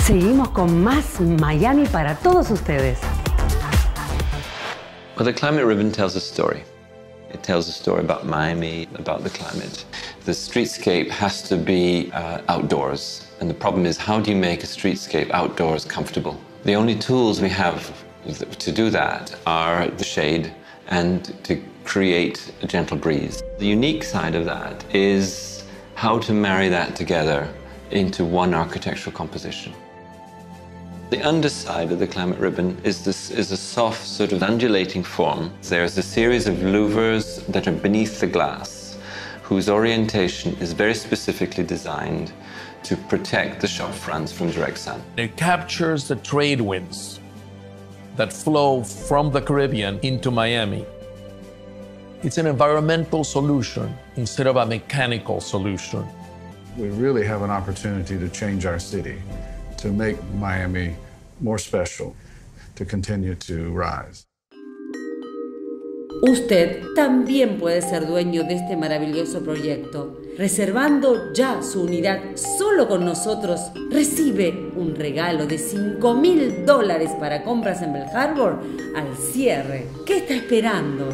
Seguimos con más Miami para todos ustedes. Well, the climate ribbon tells a story. It tells a story about Miami, about the climate. The streetscape has to be outdoors. And the problem is, how do you make a streetscape outdoors comfortable? The only tools we have to do that are the shade and to create a gentle breeze. The unique side of that is how to marry that together into one architectural composition. The underside of the climate ribbon is a soft, sort of undulating form. There's a series of louvers that are beneath the glass, whose orientation is very specifically designed to protect the shop fronts from direct sun. It captures the trade winds that flow from the Caribbean into Miami. It's an environmental solution instead of a mechanical solution. We really have an opportunity to change our city, to make Miami more special, to continue to rise. Usted también puede ser dueño de este maravilloso proyecto. Reservando ya su unidad solo con nosotros, recibe un regalo de $5.000 para compras en Bell Harbor al cierre. ¿Qué está esperando?